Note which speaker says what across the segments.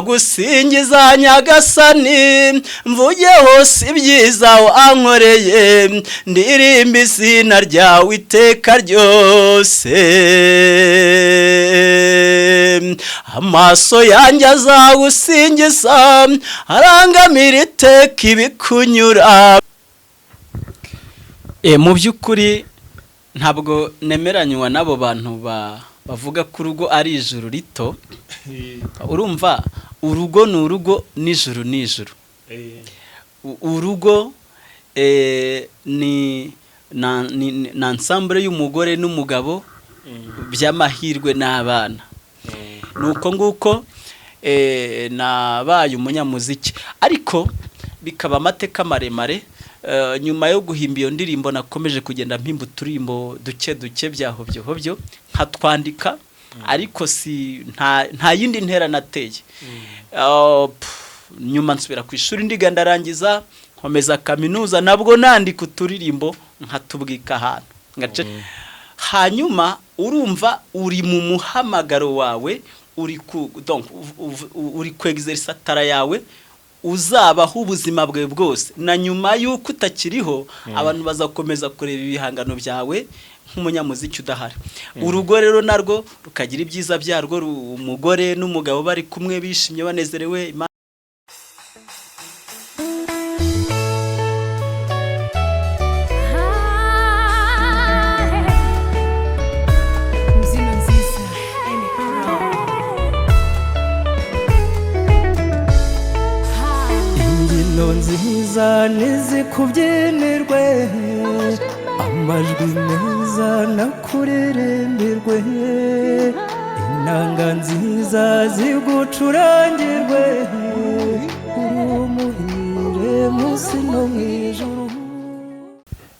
Speaker 1: nzagusingiza nyagasani mvuge hose ibyiza wankoreye ndirimba izina ryawe iteka ryose amaso yanjye azagusingiza arangamira iteka ibikunyura. Mu by'ukuri ntabwo nemeranywa n'abo bantu bavuga ko urugo ari ijuru rito. Urumva urugo ni urugo n'ijuru ni ijuru. Urugo ni ensemble y'umugore n'umugabo by'amahirwe n'abana. Nuko nguko nabaye umunyamuziki ariko bikaba amateka maremare. Nyuma yo guhimba iyo ndirimbo nakomeje kugenda mpimba uturimbo duke duke byahovyo nkatwandika ariko si nta yindi ntera nateye. Nyuma nsubira ku ishuri ndiga ndarangiza nkomeza kaminuza nabwo nandika uturirimbo nkatubwika ahantu ngace. Hanyuma urumva uri mu muhamagaro wawe uri kwexercise tara yawe uzabaho ubuzima bwawe bwose na nyuma yuko utakiriho abantu bazakomeza kureba ibihangano byawe nk'umunyamuziki udahari. Urugo rero narwo rukagira ibyiza byarwo, umugore n'umugabo bari kumwe bishimye banezerewe. Nziza nizikubyinirwe amajwi meza nakuririmbirwe inanga nziza zigucurangirwe urumuhire munsi no mwijuru.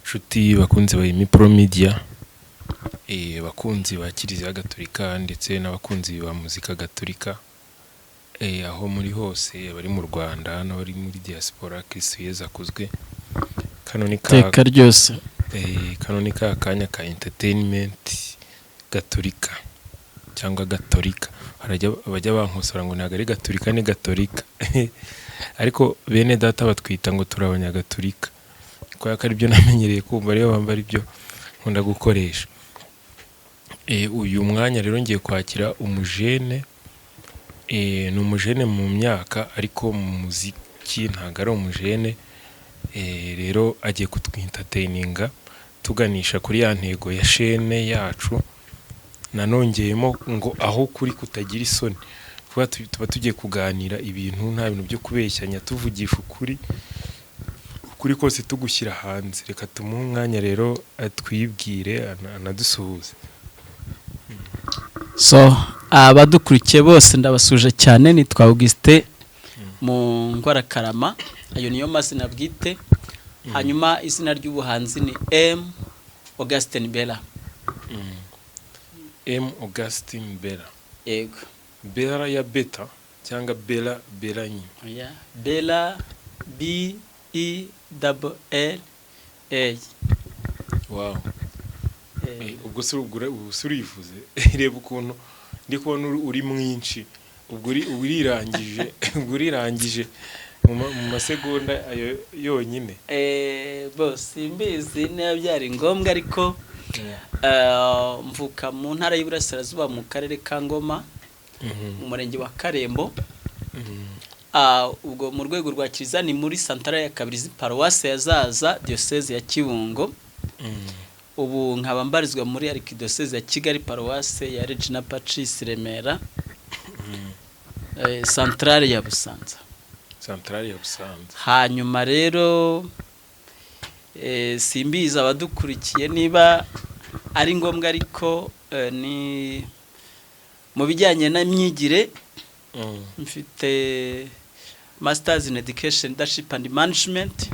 Speaker 2: Nshuti bakunzi ba Imipro Media, bakunzi ba Kiliziya Gatolika ndetse n'abakunzi ba muzika gatolika, aho muri hose bari mu Rwanda n'abari muri diaspora, Kristo Yezu akuzwe. Teka ryose kanonika akanya ka entertainment gatolika cyangwa gatolika. Abajya bankosora ngo ntago ari gatolika ni gatolika ariko bene data batwita ngo turabanya gatolika kwa ko ari byo namenyereye kumva rero bambara ibyo nkunda gukoresha. Uyu mwanya rero ngiye kwakira umujene, ni umujene mu myaka ariko mu muziki ntago ari umujene. Rero agiye kutwintertaininga tuganisha kuri ya ntego ya shene yacu. Nanongeyemo ngo aho kuri kutagira isoni, tuba tugiye kuganira ibintu nta bintu byo kubeshyanya, tuvugisha ukuri kose tugushyira hanze. Reka tumuhe umwanya rero atwibwire anadusuhuze.
Speaker 1: So abadukurikiye bose ndabasuje cyane. Nitwa Augustin mu Ngwarakarama, ayo niyo mazina bwite. Hanyuma izina ry'ubuhanzi ni M Augustin Bella.
Speaker 2: M Augustin Bella.
Speaker 1: Yego.
Speaker 2: Bella ya beta cyangwa Bella nyine.
Speaker 1: Oya, Bella B E double L A.
Speaker 2: Wow. Ubwo surivuze reba ukuntu ndi kubona uri mwinshi, ubwo urirangije mu masegonda ayo yonyine.
Speaker 1: Boss imbizi niyo byari ngombwa ariko mvuka mu ntara y'Iburasirazuba mu karere ka Ngoma mu murenge wa Karembo. Ubwo mu rwego rwa Kiliziya ni muri Santara ya Kabirizi Paroisse ya Zaza Diocese ya Kibungo. Ubu nkaba mbarizwa muri Arkidiocese ya Kigali Paroisse ya Regina Pacis Remera, Centrale ya Busanza. Hanyuma rero simbiza abadukurikiye niba ari ngombwa ariko ni mu bijyanye n'imyigire. Mfite Masters in Education Leadership and Management.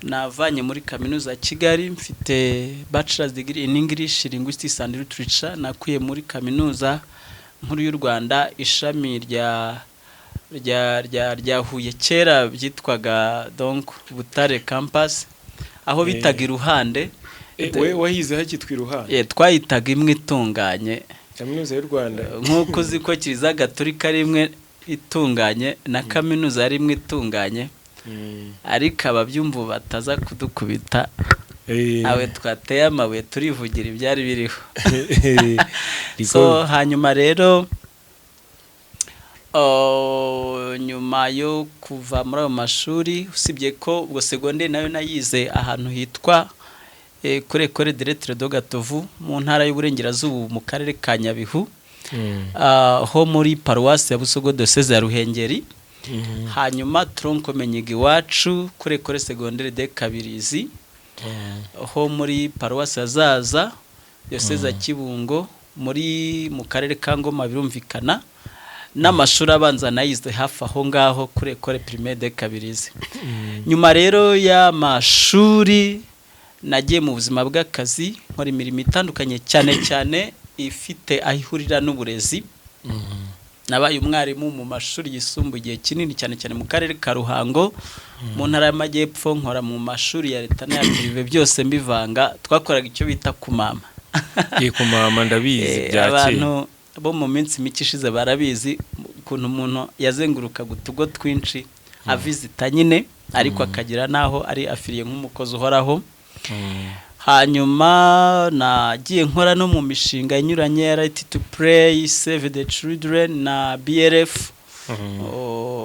Speaker 1: Navanye muri kaminuza ya Kigali. Mfite Bachelor's Degree in English Linguistics and Literature nakuye muri kaminuza nkuru y'u Rwanda ishami rya Huye, kera byitwaga donc Butare campus, aho bitaga Iruhande.
Speaker 2: We wahize hakitwa Iruhande?
Speaker 1: Twayitaga imwe itunganye
Speaker 2: kaminuza y'u Rwanda.
Speaker 1: Nkuko uziko Kiliziya Gatolika rimwe itunganye na kaminuza yari imwe itunganye, ariko ababyumva bataza kudukubita awe twateye amabuye turivugira ibyari biriho. So hanyuma rero nyuma yo kuva muri ayo mashuri, usibye ko ubwo segonderi nayo nayize ahantu hitwa kuri Ecole de Lettres de Gatovu mu ntara y'Uburengerazuba mu karere ka Nyabihu, ho muri paruwasi ya Busogo diocese ya Ruhengeri. Hanyuma tronkomenyiga iwacu kuri Ecole Secondaire de Kabirizi, ho muri paruwasi ya Zaza diocese ya Kibungo mu karere ka Ngoma. Birumvikana n'amashuri abanza nayize hafi aho ngaho kuri Ecole Primaire de Kabirizi. Nyuma rero y'amashuri nagiye mu buzima bw'akazi, nkora imirimo itandukanye cyane cyane ifite ahihurira n'uburezi. Nabaye umwarimu mu mashuri yisumbuye igihe kinini cyane cyane mu karere ka Ruhango, mu ntara y'Amajyepfo. Nkora mu mashuri ya leta n'aya prive byose mbivanga. Twakoraga icyo bita kumama.
Speaker 2: Kumama ndabizi byakeye.
Speaker 1: Abantu bo mu minsi mike ishize barabizi ukuntu umuntu yazenguruka utugo twinshi avizita nyine, ariko akagira naho ari afiriye nk'umukozi uhoraho. Hanyuma nagiye nkora no mu mishinga inyuranye, Right to Play, Save the Children na BRF,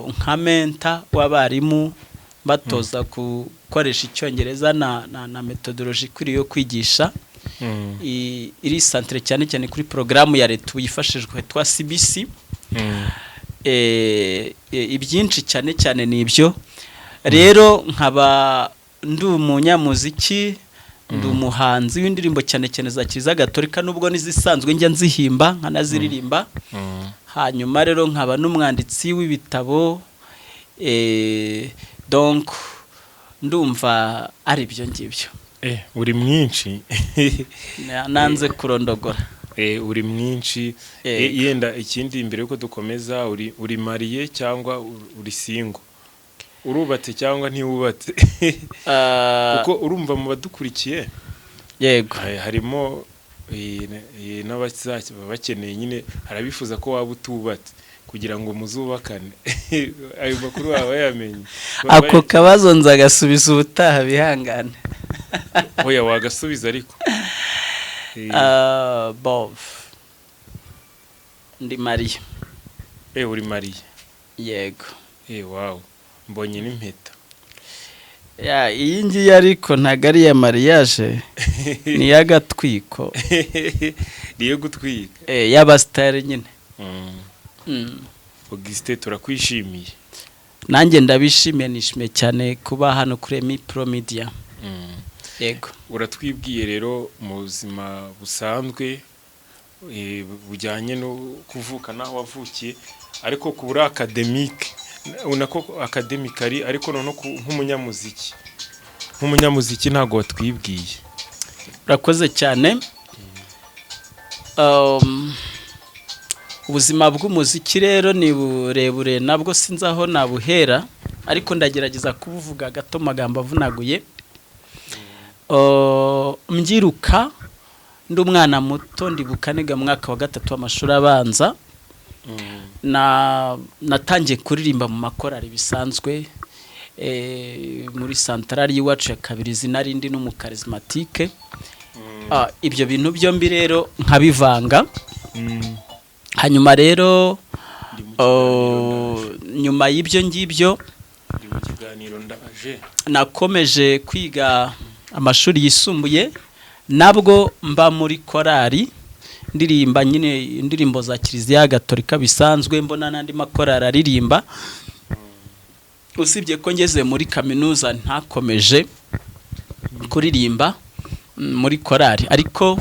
Speaker 1: nka menta w'abarimu batoza gukoresha icyongereza na methodology ikwiriye yo kwigisha. Iri centre cyane cyane kuri programu ya leta yifashishwa yitwa CBC. Ibyinshi cyane cyane nibyo rero. Nkaba ndi umunyamuziki, ndi umuhanzi w'indirimbo cyane cyane za Kiliziya Gatolika, nubwo nizisanzwe njya nzihimba nkanaziririmba. Hanyuma rero nkaba n'umwanditsi w'ibitabo, donc ndumva ari byo ngibyo.
Speaker 2: Uri mwinshi.
Speaker 1: Nanze kurondogora.
Speaker 2: Uri mwinshi. Yenda ikindi mbere yuko dukomeza, uri mariye cyangwa uri single? Urubatse cyangwa ntiwubatse? Kuko urumva mu badukurikiye,
Speaker 1: yego,
Speaker 2: harimo n'abakeneye nyine, harabifuza ko waba utubatse kugira ngo muzubakane. Ayo makuru wawe yamenye?
Speaker 1: Ako kabazo nzagasubiza ubutaha, bihangane.
Speaker 2: Oya, wagasubiza ariko.
Speaker 1: Ndi mariye.
Speaker 2: Uri mariye?
Speaker 1: Yego.
Speaker 2: Wow, mbonye n'impeta.
Speaker 1: Iyi ngiyi ariko ntago ari iya mariage, ni y'agatwiko.
Speaker 2: Niyo gutwika?
Speaker 1: Y'abasitari nyine.
Speaker 2: Augustin, turakwishimiye.
Speaker 1: Nanjye ndabishimiye, nishimiye cyane kuba hano kuri Mipro Media. Yego.
Speaker 2: Uratwibwiye rero mu buzima busanzwe bujyanye no kuvuka naho wavukiye, ariko kubura academique, unako academically, ariko no nk'umunyamuziki ntago watwibwiye.
Speaker 1: Urakoze cyane. Ubuzima bw'umuziki rero ni burebure, nabwo sinzi aho nabuhera, ariko ndagerageza kubuvuga gato magambo avunaguye. Mbyiruka ndi umwana muto, ndibuka niga mwaka wa 3 w'amashuri abanza. Natangiye kuririmba mu makorari bisanzwe muri santarari y'iwacu ya Kabirizi, narindi n'umukarismatike. Ibyo bintu byombi rero nkabivanga. Hanyuma rero nyuma y'ibyo ngibyo nakomeje kwiga amashuri yisumbuye, nabwo mba muri korari ndirimba nyine indirimbo za Kiliziya Gatolika bisanzwe, mbona nandi makorari aririmba. Usibye ko ngeze muri kaminuza ntakomeje kuririmba muri korari, ariko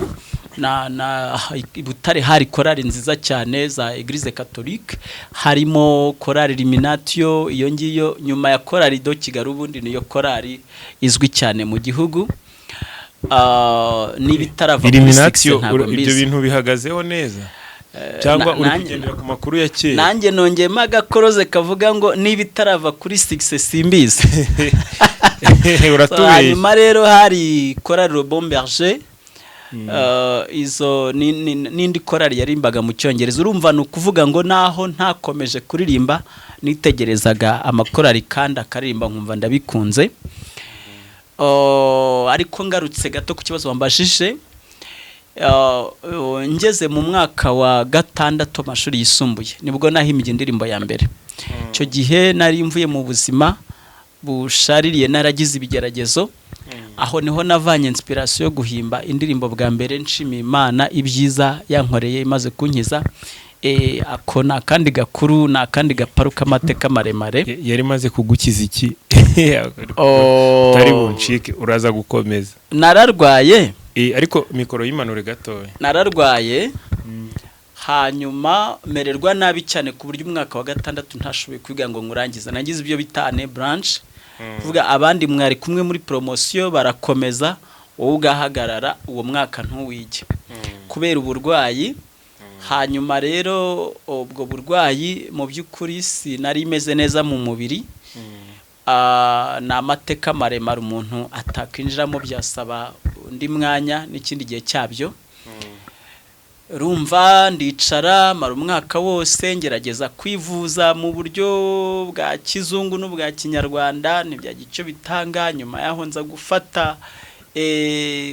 Speaker 1: Butare hari korari nziza cyane za Eglise Catholique, harimo korari Illuminatio. Iyo ngiyo nyuma ya korari do Kigali, ubundi niyo korari izwi cyane mu gihugu. N'ibitarava muri
Speaker 2: Illuminatio. Ibyo bintu bihagazeho neza cyangwa uri kugendera ku makuru ya kera?
Speaker 1: Nanjye nongeyemo agakoroze kavuga ngo n'ibitarava kuri 6 simbizi.
Speaker 2: Uratubeye.
Speaker 1: Hanyuma rero hari korari Le Bon Berger, izo n'indi korali yarimbaga mu cyongereza. Urumva ni ukuvuga ngo naho ntakomeje kuririmba nitegerezaga amakorali kandi akaririmba nkumva ndabikunze. Ariko ngarutse gato ku kibazo wambajije, ngeze mu mwaka wa 6 amashuri yisumbuye nibwo nahimbye indirimbo ya mbere. Icyo gihe nari mvuye mu buzima bushaririye, naragize ibigeragezo, aho niho navanye inspiration yo guhimba indirimbo bwa mbere nshimiye Imana ibyiza yankoreye imaze kunkiza. Ako nakandi gakuru nakandi gaparu k'amateka maremare.
Speaker 2: Yari maze kugukiza iki? Tari buncike uraza gukomeza.
Speaker 1: Nararwaye,
Speaker 2: ariko mikoro yimanure gatoya.
Speaker 1: Nararwaye hanyuma mererwa nabi cyane ku buryo umwaka wa 6 ntashoboye kwiga ngo ngurangiza. Nagize ibyo bitane branch, kuvuga abandi mwari kumwe muri promotion barakomeza, wowe ugahagarara uwo mwaka ntuwige kubera uburwayi. Hanyuma rero ubwo burwayi mu by'ukuri sinari imeze neza mu mubiri. Na amateka maremare umuntu atakwinjiramo, byasaba undi mwanya n'ikindi gihe cyabyo. Rumva ndicara mara umwaka wose ngerageza kwivuza mu buryo bwa kizungu n'ubwa kinyarwanda, ntibyagira icyo bitanga. Nyuma yaho nza gufata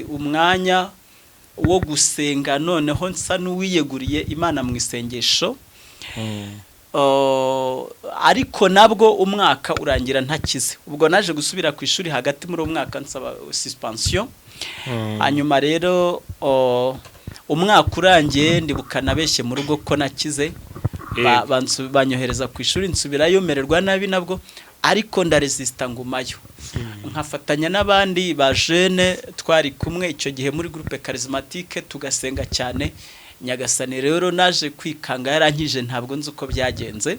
Speaker 1: umwanya wo gusenga, noneho nsa n'uwiyeguriye Imana mu isengesho. Ariko nabwo umwaka urangira ntakize. Ubwo naje gusubira ku ishuri hagati muri umwaka nsaba suspension. Hanyuma rero umwaka urangiye ndibuka nabeshye mu rugo ko nakize, banyohereza ku ishuri nsubirayo mererwa nabi nabwo, ariko ndaresista ngumayo. Nkafatanya n'abandi ba jeune twari kumwe icyo gihe muri groupe charismatique tugasenga cyane. Nyagasani rero naje kwikanga yarankije, ntabwo nzi uko byagenze.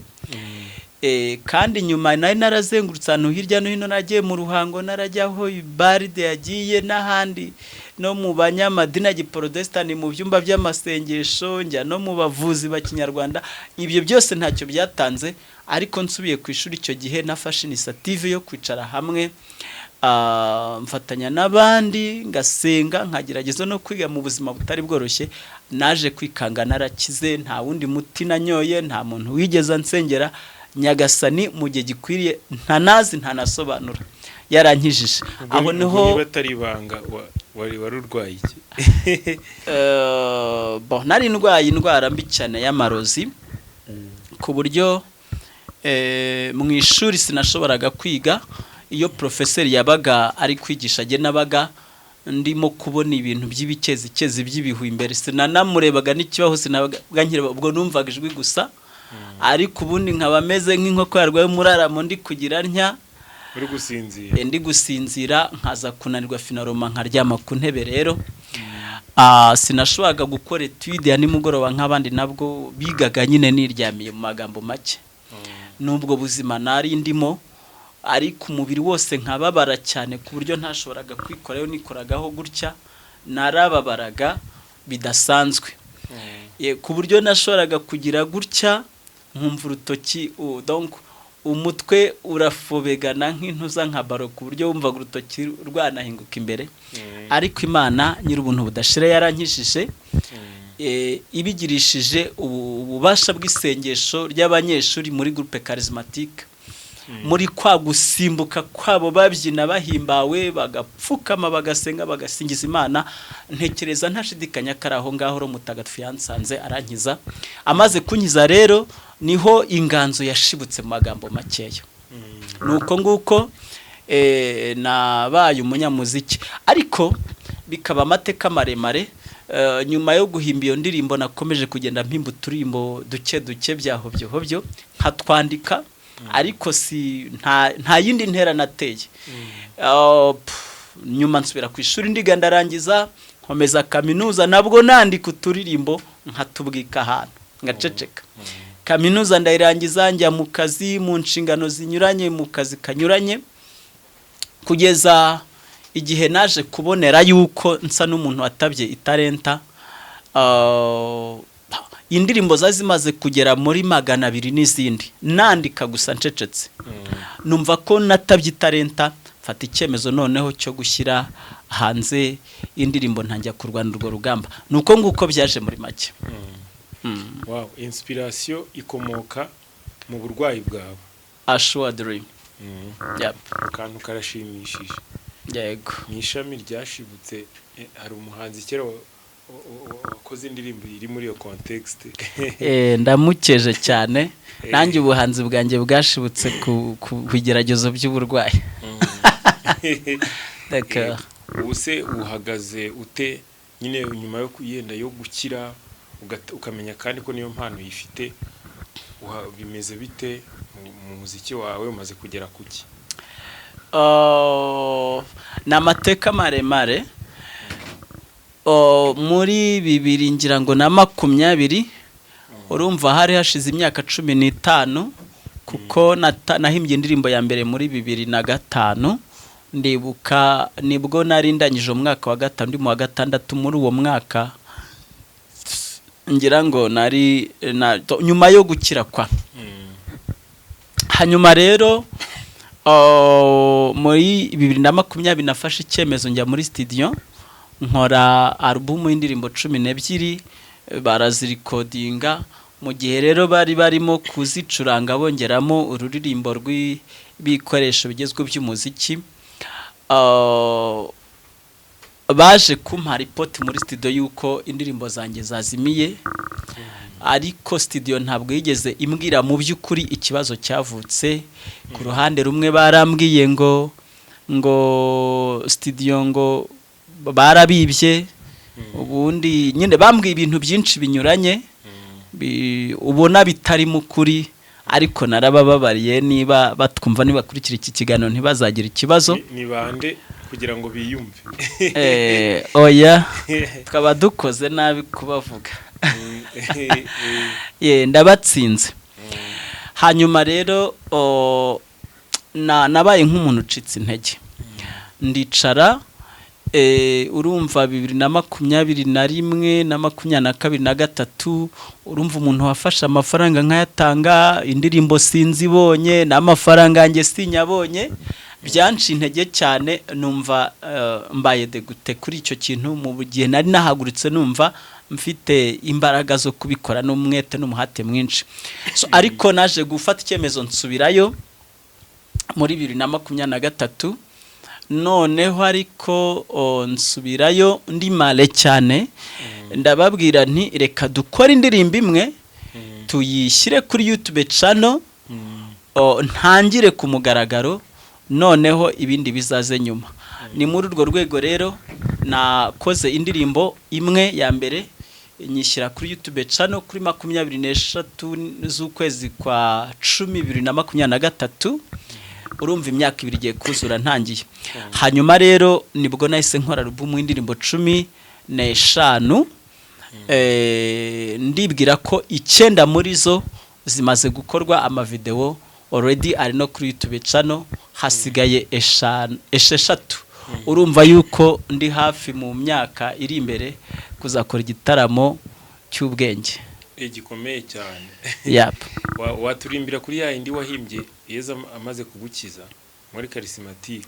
Speaker 1: Kandi nyuma nari narazengurutse ahantu hirya no hino, nagiye mu Ruhango, narajyaho Baride yagiye n'ahandi, no mu banyamadini ya Protestant mu byumba by'amasengesho, njya no mu bavuzi ba kinyarwanda. Ibyo byose ntacyo byatanze, ariko nsubiye ku ishuri icyo gihe nafashe initiative yo kwicara hamwe, mfatanya n'abandi ngasenga, nkagerageza no kwiga mu buzima butari bworoshye. Naje kwikanga narakize, nta wundi muti nanyoye, nta muntu wigeze ansengera. Nyagasani mu gihe gikwiriye ntanazi ntanasobanura yarankijije. Aho niho
Speaker 2: batari banga wari urwaye iki?
Speaker 1: Nari ndwaye indwara mbi cyane y'amarozi, ku buryo mu ishuri sinashoboraga kwiga. Iyo professeur yabaga ari kwigisha, je nabaga ndimo kubona ibintu by'ibikezi by'ibihu imbere, sinanamurebaga n'ikibaho, sinabaga nkireba, ubwo numvaga ijwi gusa. Ariko ubundi nkaba meze nk'inkoko yarwaye umuraramo, ndi kugira ntya
Speaker 2: uri gusinzira,
Speaker 1: ndi gusinzira, nkaza kunanirwa finaroma nkaryama ku ntebe. Rero sinashoboraga gukora etude ya nimugoroba nk'abandi nabwo bigaga, nyine niryamiye mu magambo make. Nubwo buzima nari ndimo, ariko umubiri wose nkababara cyane ku buryo ntashoboraga kwikorayo, nikoragaho gutya narababaraga bidasanzwe. Ku buryo nashoboraga kugira gutya nkumva urutoki, donc umutwe urafobegana nk'intuza nka baro, ku buryo wumvaga urutoki rwanahinguka imbere. Ariko Imana nyir'ubuntu budashira yarankishije, ibigirishije ububasha bw'isengesho ry'abanyeshuri muri groupe charismatique. Muri kwa gusimbuka kwabo babyina bahimbawe, bagapfukama, bagasenga, bagasingiza Imana, ntekereza ntashidikanya karaho ngaho ro mutagatifu yansanze arankiza. Amaze kunkiza rero niho inganzo yashibutse mu magambo makeya. Nuko nguko nabaye umunyamuziki, ariko bikaba amateka maremare. Nyuma yo guhimba iyo ndirimbo nakomeje kugenda mpimba uturimbo duke byaho nkatwandika, ariko nta yindi ntera nateye. Nyuma nsubira ku ishuri ndiga ndarangiza, nkomeza kaminuza, nabwo nandika uturirimbo nkatubwika ahantu ngaceceka. Kaminuza ndayirangiza, njya mu kazi, mu nshingano zinyuranye, mu kazi kanyuranye, kugeza igihe naje kubonera yuko nsa n'umuntu watabye italenta. Indirimbo zazimaze kugera muri 200 n'izindi, nandika gusa ncecetse. Numva ko natabye italenta, mfata icyemezo noneho cyo gushyira hanze indirimbo ntangira kurwana urwo rugamba nuko nguko byaje muri make.
Speaker 2: Wow, inspiration ikomoka mu burwayi bwawe.
Speaker 1: Assuredly. Yep.
Speaker 2: Akantu karashimishije.
Speaker 1: Yego.
Speaker 2: Ni ishami ryashibutse, hari umuhanzi kera wakoze indirimbo iri muri iyo context.
Speaker 1: Ndamukeje cyane nanjye ubuhanzi bwanjye bwashibutse ku bigeragezo by'uburwayi. D'accord.
Speaker 2: Ubuse uhagaze ute nyine nyuma yo kuyenda yo gukira ukamenya kandi ko niyo mpano yifite, bimeze bite mu muziki wawe, umaze kugera kuki?
Speaker 1: Na mateka maremare. Muri 2000 ngira ngo na 20, urumva hari hashize imyaka 15 kuko nahimbye indirimbo ya mbere muri 2005. Ndibuka nibwo nari ndangije umwaka wa 5 ndi mu wa 6 muri uwo mwaka, ngira ngo nari nyuma yo gukira kwa. Hanyuma rero muri 2020 nafashe icyemezo njya muri studio nkora album y'indirimbo 12 barazirikodinga. Mu gihe rero bari barimo kuzicuranga bongeramo ururirimbo rw'ibikoresho bigezweho by'umuziki, baje kumpa report muri studio yuko indirimbo zanjye zazimiye, ariko studio ntabwo yigeze imbwira mu by'ukuri ikibazo cyavutse. Ku ruhande rumwe barambwiye ngo studio ngo barabibye, ubundi nyine bambwiye ibintu byinshi binyuranye ubona bitari mu kuri, ariko narabababariye niba batwumva nibakurikira iki kiganiro ntibazagira ikibazo.
Speaker 2: Ni bande kugira ngo biyumve?
Speaker 1: Oya twaba dukoze nabi kubavuga. Ndabatsinze. Hanyuma rero nabaye nk'umuntu ucitse intege, ndicara. Urumva 2021 na 2022 na 23, urumva umuntu wafashe amafaranga nkayatanga, indirimbo sinzibonye n'amafaranga yanjye sinyabonye, byanci intege cyane. Numva mbaye degute kuri icyo kintu. Mu gihe nari nahagurutse numva mfite imbaraga zo kubikora n'umwete n'umuhate mwinshi. Ariko naje gufata icyemezo nsubirayo muri 2023. Noneho ariko nsubirayo ndi male cyane, ndababwira nti reka dukora indirimbo imwe tuyishyire kuri YouTube channel, ntangire ku mugaragaro, noneho ibindi bizaze nyuma. Ni muri urwo rwego rero nakoze indirimbo imwe ya mbere nyishyira kuri YouTube channel kuri 23 z'ukwezi kwa 10 2023. Urumva imyaka 2 igiye kuzura ntangiye. Hanyuma rero nibwo nahise nkora album y'indirimbo 15. Ndibwira ko 9 muri zo zimaze gukorwa amavideo already ari no kuri YouTube channel, hasigaye 6. Urumva yuko ndi hafi mu myaka iri imbere kuzakora igitaramo cy'ubwenge
Speaker 2: gikomeye cyane.
Speaker 1: Yep.
Speaker 2: Waturimbira kuri ya indi wahimbye Yezu amaze kugukiza muri Charismatique?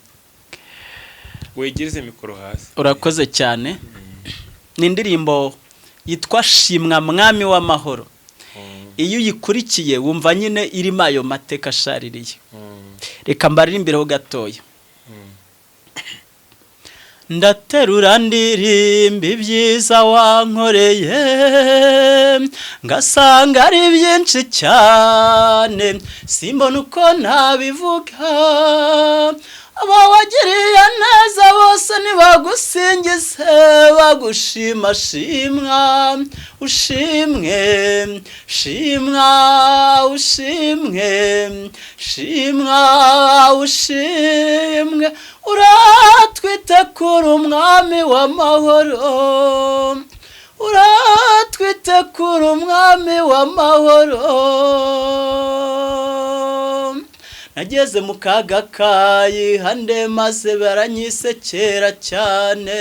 Speaker 2: Wegereze mikoro hasi.
Speaker 1: Urakoze cyane. Ni indirimbo yitwa Shimwa Mwami w'amahoro. Iyo uyikurikiye wumva nyine irimo ayo mateka shaririye. Reka mbaririmbiraho gatoya. Ndaterura ndirimba ibyiza wankoreye, ngasanga ari byinshi cyane simbona uko nabivuga. Aba wagiriye neza bose nibagusingize, bagushima shimwa ushimwe, shimwa ushimwe, shimwa ushimwe. Uratwite kuri umwami w'amahoro, uratwite kuri umwami w'amahoro. Nageze mu kaga kayihande maze baranyisekera cyane,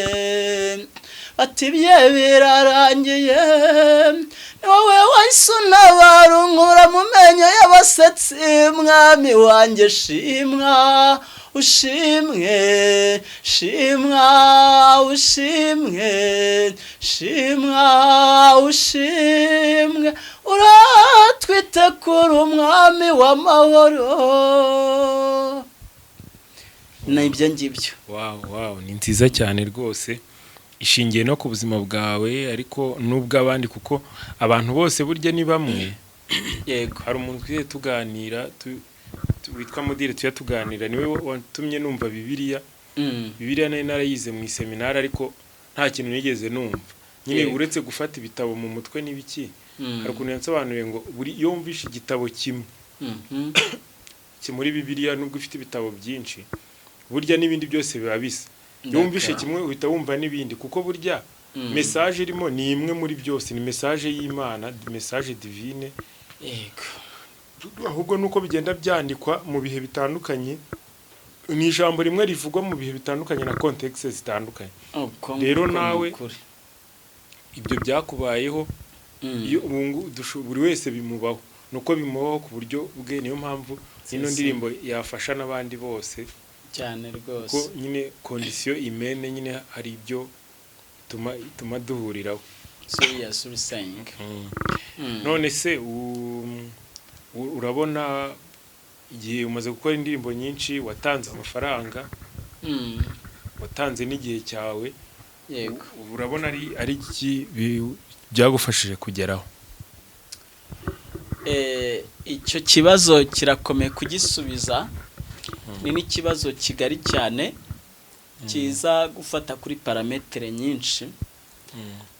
Speaker 1: bati bye birarangiye, ni wowe wahise unabarunkura mu menyo y'abasetsi. Mwami wanjye shimwa ushimwe shimwa ushimwe shimwa ushimwe uratwite kuri umwami w'amahoro n'ibyo ngibyo.
Speaker 2: wow ni nziza cyane rwose, ishingiye no ku buzima bwawe ariko n'ubw'abandi, kuko abantu bose burya ni bamwe.
Speaker 1: Yego,
Speaker 2: hari umuntu twiye tuganira witwa Mudire, tuya tuganira, niwe watumye numva Bibiliya. Bibiliya nayo narayize mu seminari ariko nta kintu nigeze numva nyine, uretse gufata ibitabo mu mutwe n'ibiki. hari ukuntu yansobanuye ngo buri iyo wumvishe igitabo kimwe muri Bibiliya, nubwo ufite ibitabo byinshi, burya n'ibindi byose biba bisa. Iyo wumvishe kimwe uhita wumva n'ibindi, kuko burya message irimo ni imwe muri byose, ni message y'Imana, message divine.
Speaker 1: Yego,
Speaker 2: ahubwo nuko bigenda byandikwa mu bihe bitandukanye, ni ijambo rimwe rivugwa mu bihe bitandukanye na context zitandukanye. Rero nawe ibyo byakubayeho, iyo buri wese bimubaho, nuko bimubaho ku buryo bwe. Niyo mpamvu ino ndirimbo yafasha n'abandi bose
Speaker 1: cyane rwose,
Speaker 2: ko nyine condition imene nyine hari ibyo tuma duhuriraho.
Speaker 1: serious saying.
Speaker 2: None se urabona igihe umaze gukora indirimbo nyinshi, watanze amafaranga, watanze n'igihe cyawe,
Speaker 1: yego,
Speaker 2: urabona ari iki byagufashije kugeraho?
Speaker 1: Icyo kibazo kirakomeye kugisubiza, ni n'ikibazo kigari cyane, kiza gufata kuri parametere nyinshi.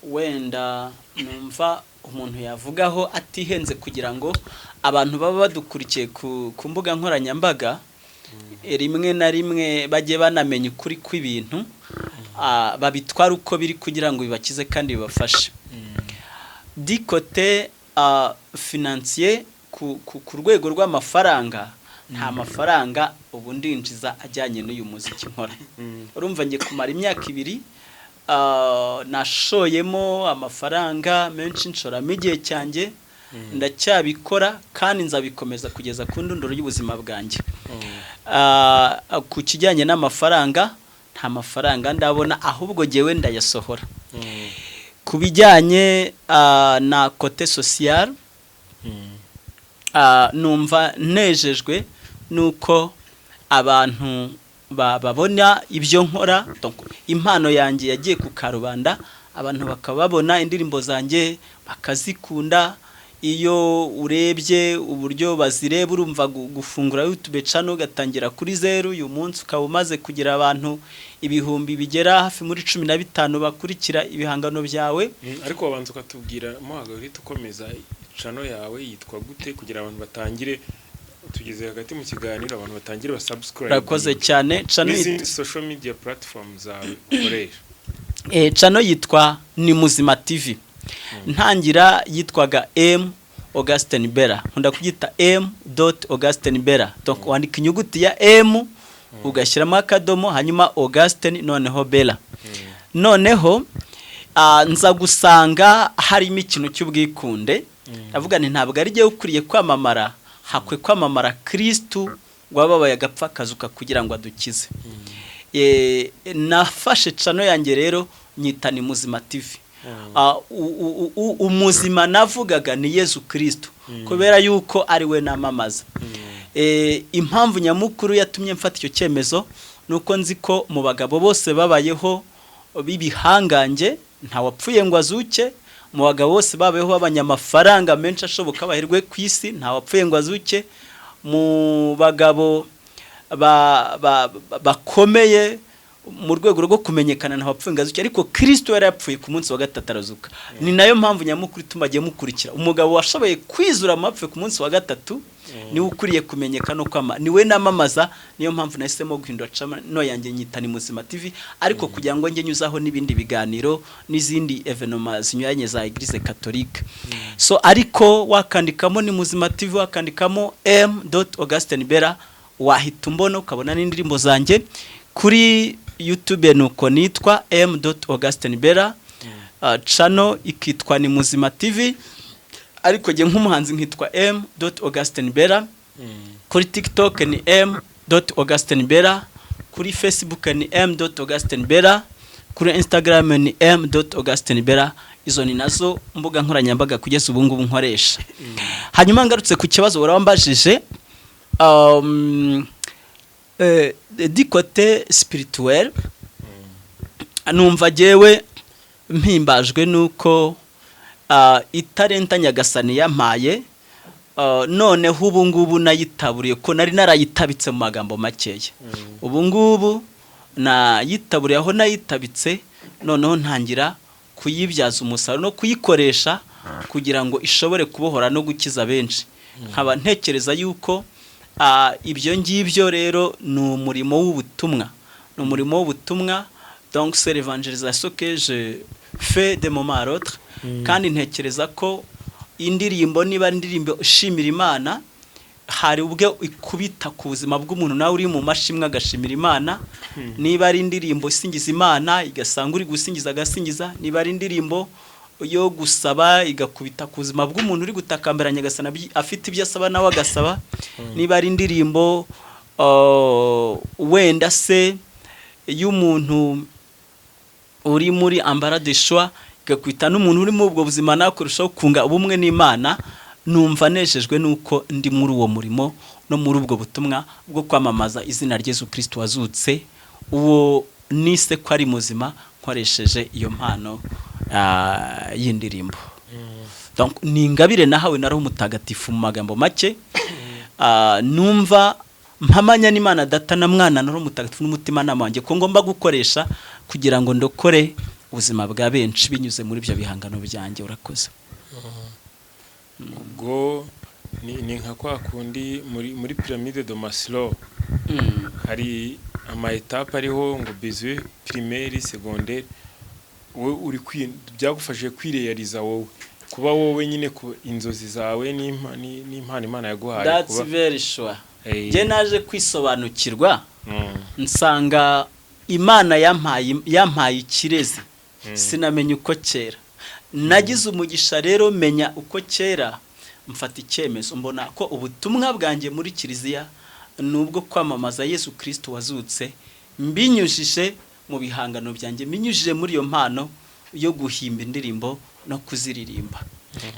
Speaker 1: Wenda numva umuntu yavugaho atihenze, kugira ngo abantu baba badukurikiye ku mbuga nkoranyambaga rimwe na rimwe bajye banamenya ukuri kw'ibintu, babitwara uko biri, kugira ngo bibakize kandi bibafashe. Du côté financier, ku rwego rw'amafaranga, nta mafaranga ubu ndinjiza ajyanye n'uyu muziki nkora. Urumva ngiye kumara imyaka 2 nashoyemo amafaranga menshi, nshoramo igihe cyanjye, ndacyabikora kandi nzabikomeza kugeza ku ndunduro y'ubuzima bwanjye. Ku kijyanye n'amafaranga, nta mafaranga ndabona, ahubwo jewe ndayasohora. Ku bijyanye na côté social, numva nejejwe nuko abantu babona ibyo nkora, impano yanjye yagiye ku karubanda, abantu bakababona indirimbo zanjye bakazikunda. Iyo urebye uburyo bazireba, urumva gufungura YouTube channel gatangira kuri 0, uyu munsi ukaba umaze kugira abantu ibihumbi bigera hafi muri 15 bakurikira ibihangano byawe.
Speaker 2: Ariko wabanza ukatubwira mo hagahita ukomeza channel yawe yitwa gute, kugira abantu batangire, tugeze hagati mu kiganiro, abantu batangire basubscribe.
Speaker 1: Rakoze cyane.
Speaker 2: Channel social media platforms zawe ukoresha?
Speaker 1: Channel yitwa Ni Muzima TV. Ntangira yitwaga M Augustin Bella, nkunda kugita M.Augustin Bella. Donc wandika inyuguti ya M ugashyiramo akadomo, hanyuma Augustin noneho Bella. Noneho nza gusanga harimo ikintu cy'ubwikunde, avuga nti ntabwo ari giye ukuriye kwamamara, hakwe kwamamara Kristo wababaye agapfa kazuka kugira ngo adukize. Nafashe channel yanjye rero nyita Ni Muzima TV. Umuzima navugaga ni Yesu Kristo, kubera yuko ari we namamaza. Impamvu nyamukuru yatumye mfata icyo cyemezo nuko nzi ko mu bagabo bose babayeho bibihangange nta wapfuye ngo azuke, mu bagabo bose babayeho abanyamafaranga menshi ashoboka bahirwe ku isi nta wapfuye ngo azuke, mu bagabo bakomeye mu rwego rwo kumenyekana nta wapfuye ngo azuke, ariko Kristo yari yapfuye ku munsi wa gatatu arazuka. Ni nayo mpamvu nyamukuru tumagiye mukurikira umugabo washoboye kwizura amapfe ku munsi wa gatatu, niwe ukuriye kumenyekana no kwama, niwe namamaza. Niyo mpamvu nahisemo guhindura channel yanjye nyita Ni Muzima TV, ariko kugira ngo njye nyuzaho n'ibindi biganiro n'izindi evenements zinyuranye za Eglise Catholique. So ariko wakandikamo Ni Muzima TV, wakandikamo M.Augustin Bella, wahita umbona ukabona n'indirimbo zanjye. Kuri YouTube nuko nitwa M.Augustin Bella, channel ikitwa Ni Muzima TV, ariko je nk'umuhanzi nkitwa M.Augustin Bella. Kuri TikTok ni M m.augustinbera, kuri Facebook ni m.augustinbera, kuri Instagram ni m.augustinbera. Izo ni nazo mbuga nkoranyambaga kugeza ubu ngubu nkoresha. Hanyuma ngarutse ku kibazo warambajije du côté spirituel, numva jewe mpimbajwe nuko itarenta Nyagasani yampaye, noneho ubu ngubu nayitaburiye ko nari narayitabitse mu magambo makeya. Ubu ngubu nayitaburiye aho nayitabitse, noneho ntangira kuyibyaza umusaruro no kuyikoresha kugira ngo ishobore kubohora no gukiza benshi. Nkaba ntekereza yuko ibyo ngibyo rero ni umurimo w'ubutumwa, donc c'est l'évangélisation que je fais de moment à l'autre. Kandi ntekereza ko indirimbo niba indirimbo ushimira Imana, hari ubwo ikubita ku buzima bw'umuntu nawe uri mu mashimwe agashimira Imana. Niba ari indirimbo isingiza Imana igasanga uri gusingiza agasingiza, niba ari indirimbo yo gusaba igakubita ku buzima bw'umuntu uri gutakambira Nyagasani afite ibyo asaba nawe agasaba, niba ari indirimbo wenda se y'umuntu uri muri ambara de choix igakwita n'umuntu uri mu ubwo buzima nawe kurushaho kunga ubumwe n'Imana. Numva nejejwe nuko ndi muri uwo murimo no muri ubwo butumwa bwo kwamamaza izina rya Yesu Kristo wazutse, uwo nise ko ari muzima, nkoresheje iyo mpano y'indirimbo. Donc ni ingabire nahawe na Roho Mutagatifu mu magambo make. Numva mpamanya n'Imana Data na Mwana na Roho Mutagatifu n'umutima nama wanjye ko ngomba gukoresha kugira ngo ndokore ubuzima bwa benshi binyuze muri ibyo bihangano byanjye. Urakoze.
Speaker 2: Ubwo ni nka kwa kundi muri pyramide de Maslow hari ama etape ariho ngo besoin primaire secondaire, uri byagufashije kwireyariza wowe kuba wowe nyine ku inzozi zawe n'impano Imana yaguhaye.
Speaker 1: That's very sure. Je naje kwisobanukirwa, nsanga Imana yampaye ikirezi, sinamenye uko kera. Nagize umugisha rero menya uko kera, mfata icyemezo, mbona ko ubutumwa bwanjye muri kiliziya nubwo kwamamaza Yesu Kristo wazutse, mbinyujije mu bihangano byanjye, mbinyujije muri iyo mpano yo guhimba indirimbo no kuziririmba.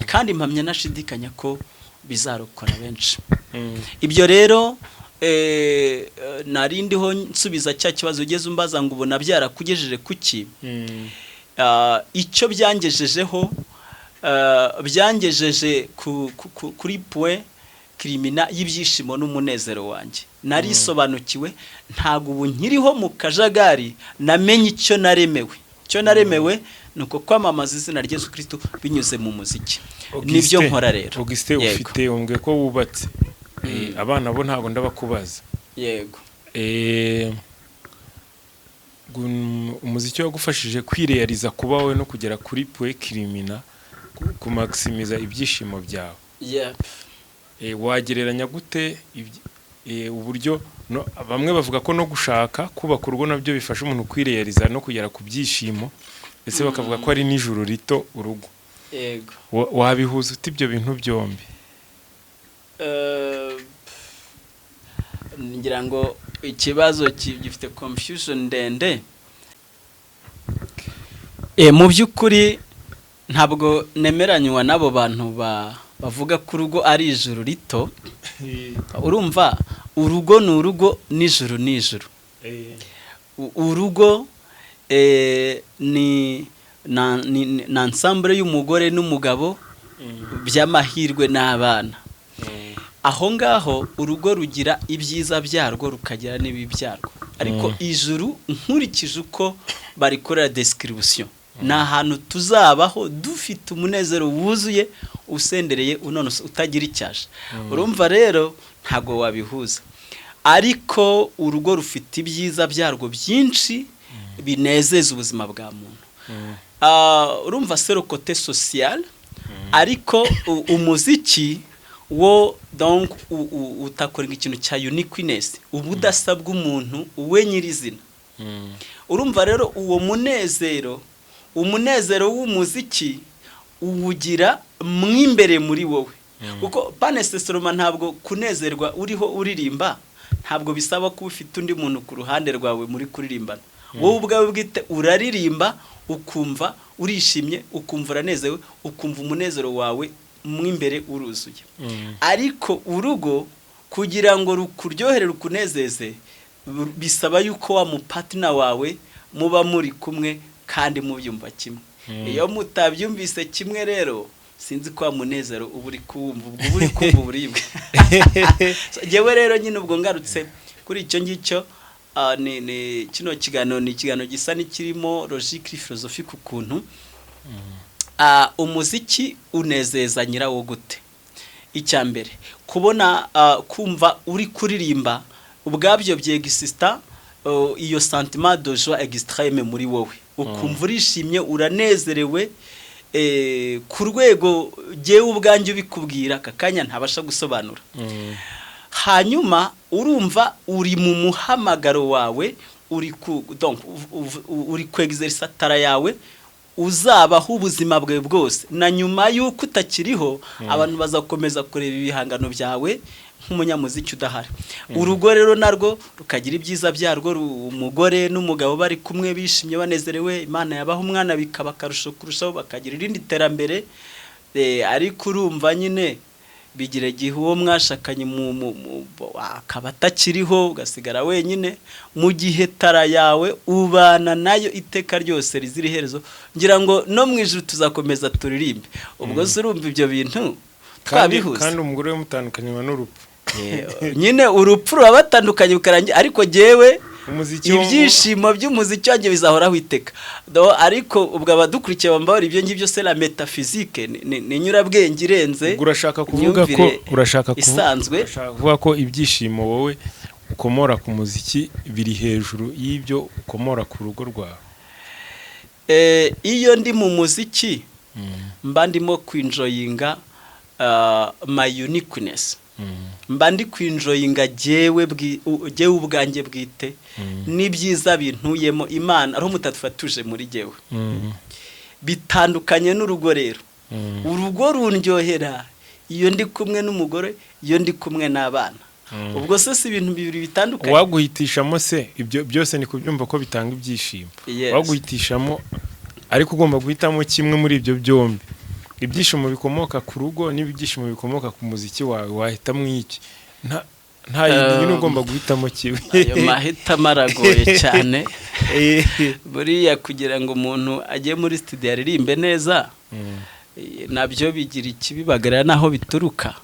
Speaker 1: Kandi mpamya nashidikanya ko bizarokora benshi. Ibyo rero narindiho nsubiza cya kibazo ugeze umbaza ngo ubona byarakugejeje kuki. Icyo byangejejeho, byangejeje kuri point kirimina y'ibyishimo n'umunezero wanjye. Narisobanukiwe, ntago ubu nkiriho mu kajagari, namenye icyo naremewe nuko kwamamaza izina rya Yesu Kristo binyuze mu muziki. Nibyo nkora rero.
Speaker 2: Augustin, ufite umbwe ko wubatse, abana bo ntago ndabakubaza.
Speaker 1: Yego.
Speaker 2: Umuziki wagufashije kwireyariza kuba wowe no kugera kuri point kirimina, ku maximiza ibyishimo byawe.
Speaker 1: Yep.
Speaker 2: Wagereranya gute uburyo bamwe bavuga ko no gushaka kubaka urugo nabyo bifasha umuntu kwireyariza no kugera ku byishimo, ese bakavuga ko ari nijoro rito urugo.
Speaker 1: Yego.
Speaker 2: Wabihuza uti ibyo bintu byombi?
Speaker 1: Ngira ngo ikibazo gifite confusion ndende. Mu by'ukuri ntabwo nemeranywa nabo bantu bavuga ko urugo ari ijuru rito. Urumva urugo ni urugo, n'ijuru ni ijuru. Urugo ni ensemble y'umugore n'umugabo by'amahirwe n'abana. Aho ngaho urugo rugira ibyiza byarwo rukagira n'ibibi byarwo. Ariko ijuru nkurikije uko barikorera description, ni ahantu tuzabaho dufite umunezero wuzuye, usendereye, unonose, utagira icyasha. Urumva rero ntago wabihuza. Ariko urugo rufite ibyiza byarwo byinshi binezeza ubuzima bwa muntu. Urumva c'est le côté social. Ariko umuziki wo donc utakorenga ikintu cya uniqueness, ubudasa bw'umuntu uwe nyirizina. Urumva rero uwo umunezero w'umuziki uwugira mwimbere muri wowe. Kuko pas nécessairement ntabwo kunezerwa uriho uririmba ntabwo bisaba ko ufite undi muntu ku ruhande rwawe muri kuririmbana. Wowe ubwawe bwite uraririmba ukumva urishimye, ukumva uranezewe, ukumva umunezero wawe mwimbere uruzuye. Ariko urugo kugira ngo rukuryohere rukunezeze bisaba yuko wa mupartner wawe muba muri kumwe kandi mubyumva kimwe. Iyo mutabyumvise kimwe rero sinzi ko munezero uburi kumva ubwo buri kumva uburibwe. Jewe rero nyine ubwo ngarutse kuri icyo ngicyo ni kino kiganiro ni ikiganiro gisa n'ikirimo logique philosophique ukuntu umuziki unezeza nyirawo gute. Icyambere kubona kumva uri kuririmba ubwabyo byegisista iyo sentiment de joie extrême muri wowe, ukumva urishimye uranezerewe ku rwego jewe ubwanjye ubikubwira kakanya ntabasha gusobanura. Hanyuma urumva uri mu muhamagaro wawe, uri ku exercice tara yawe uzabaho ubuzima bwawe bwose, na nyuma yuko utakiriho abantu bazakomeza kureba ibihangano byawe nk'umunyamuziki udahari. Urugo rero narwo rukagira ibyiza byarwo, umugore n'umugabo bari kumwe bishimye banezerewe, Imana yabaho umwana bikaba karusho kurushaho bakagira irindi terambere. Ariko urumva nyine bigira gihe uwo mwashakanye akaba atakiriho ugasigara wenyine, mu gihe tara yawe ubana nayo iteka ryose rizira iherezo. Ngira ngo no mu ijuru tuzakomeza turirimbe. Ubwo se urumva ibyo bintu twabihuza
Speaker 2: kandi umugore we mutandukanywa n'urupfu.
Speaker 1: Nyine urupfu rubatandukanye bukarangira, ariko jewe ibyishimo by'umuziki wanjye bizahoraho iteka. Ariko ubwo abadukurikiye bambara ibyo ngibyo c'est la métaphysique, ni nyurabwenge irenze.
Speaker 2: Urashaka kuvuga ko
Speaker 1: isanzwe
Speaker 2: kuvuga ko ibyishimo wowe ukomora ku muziki biri hejuru y'ibyo ukomora ku rugo rwawe.
Speaker 1: Iyo ndi mu muziki mba ndimo kwinjoyinga my uniqueness. Mba ndi kwinjoyinga jewe ubwanjye bwite n'ibyiza bintuyemo Imana aho mutatufatuje muri jewe. Bitandukanye n'urugo rero. Urugo rundyohera iyo ndi kumwe n'umugore, iyo ndi kumwe n'abana. Ubwo se si ibintu bibiri bitandukanye.
Speaker 2: Waguhitishamo se ibyo byose ni kubyumva ko bitanga ibyishimo. Waguhitishamo ariko ugomba guhitamo kimwe muri ibyo byombi. Ibyishimo bikomoka ku rugo n'ibyishimo bikomoka ku muziki wawe, wahitamo iki? Nta yindi ugomba guhitamo kiwe.
Speaker 1: Ayo mahitamo aragoye cyane. Buriya kugira ngo umuntu ajye muri studio aririmbe neza nabyo bigira ikibibagarira naho bituruka.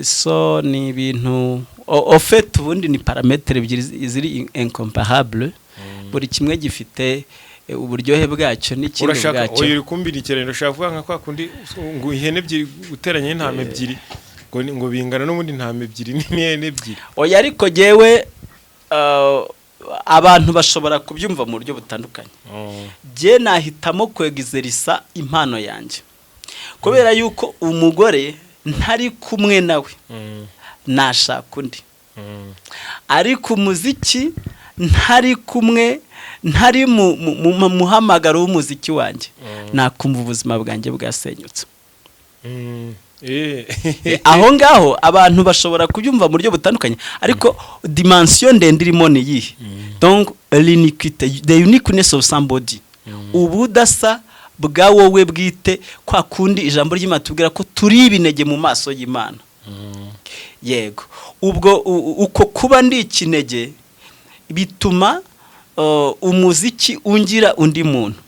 Speaker 1: So ni ibintu au fait ubundi ni parametre ebyiri ziri incomparable. Buri kimwe gifite uburyohe bwacyo n'ikindi bwacyo.
Speaker 2: Urashaka uri kumbira ikirero ushaka kuvuga nka kwa kundi ngo ihene ebyiri guteranya intama ebyiri ngo bingana n'ubundi intama ebyiri n'ihene ebyiri.
Speaker 1: Oya ariko jewe abantu bashobora kubyumva mu buryo butandukanye. Je nahitamo kwegizerisa impano yanjye kubera yuko umugore ntari kumwe nawe nashaka undi, ariko umuziki ntari kumwe, ntari mu muhamagaro w'umuziki wanjye nakumva ubuzima bwanjye bwasenyutse. Aho ngaho abantu bashobora kubyumva mu buryo butandukanye, ariko dimension ndende irimo ni yihe? Donc l'uniquité, the uniqueness of somebody, ubudasa bwa wowe bwite, kwa kundi ijambo ry'Imana tubwira ko turi ibinege mu maso y'Imana. Yego, ubwo uko kuba ndi ikinege bituma umuziki ungira undi muntu.